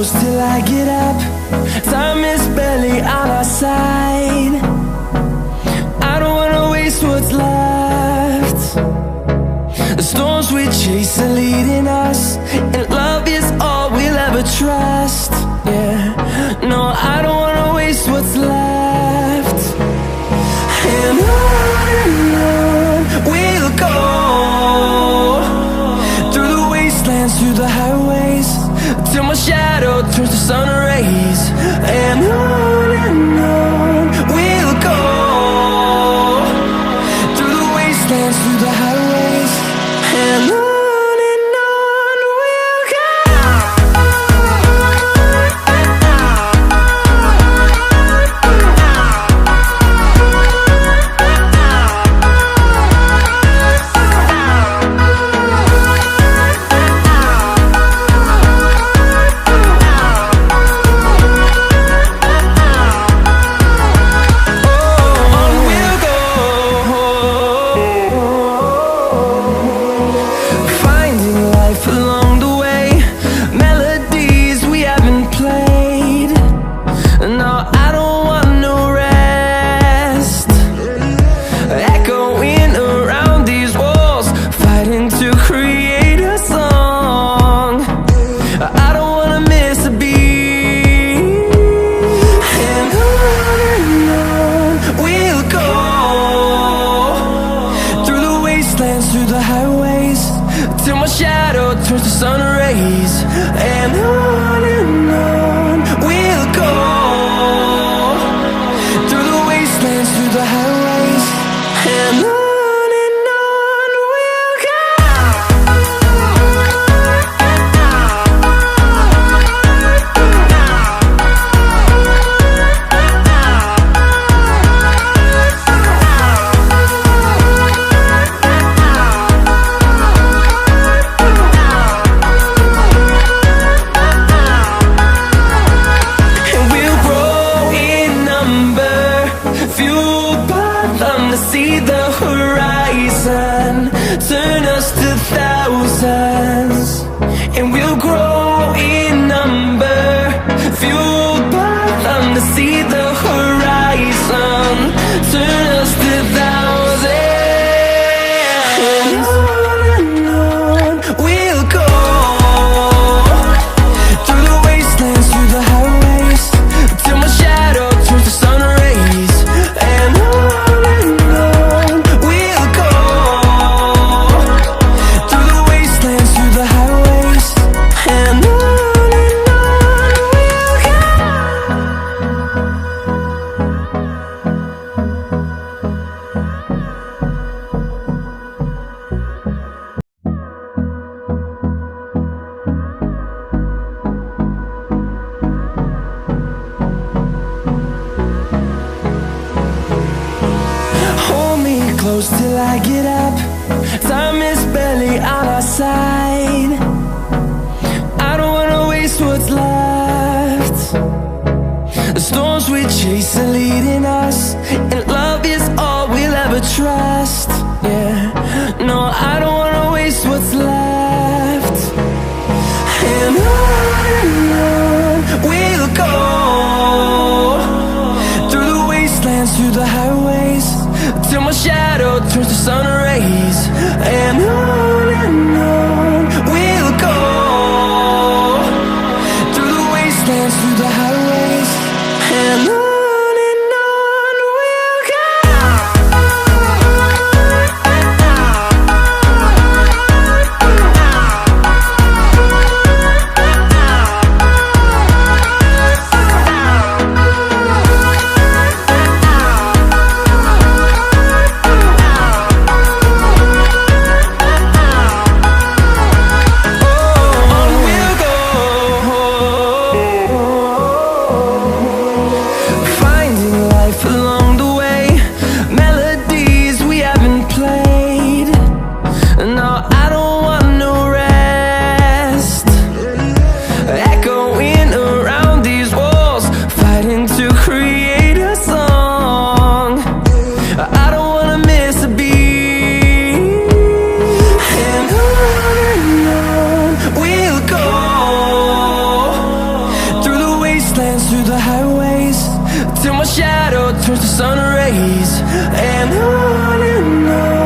close till I get up. Time is barely on our side. I don't wanna waste what's left. The storms we chase are leading us, and love is all we'll ever trust. Yeah, no, I don't wanna waste what's left. And on we'll go, through the wastelands, through the highways, till my shadow turns to sun rays. And on we'll go, through the wastelands, through the highways, and on we'll go. Through the highways, till my shadow turns to sun rays. And on we'll go, through the wastelands, through the highways, and on we'll go. See the horizon turn us to thousands, and we'll grow in number, fueled by them. To see the horizon turn us to thousands, and on we'll go, through the wastelands, through the highways, till my shadow turns to sun rays. And close till I get up. Time is barely on our side. I don't wanna waste what's left. The storms we chase are leading us, and love is all we'll ever trust. Yeah, no, I don't wanna waste what's left. And on we'll go, through the wastelands, through the highways, till my shadow turns to sun rays. And on we'll go, through the wastelands, through the highways, and on. till my shadow turns to sun rays. And on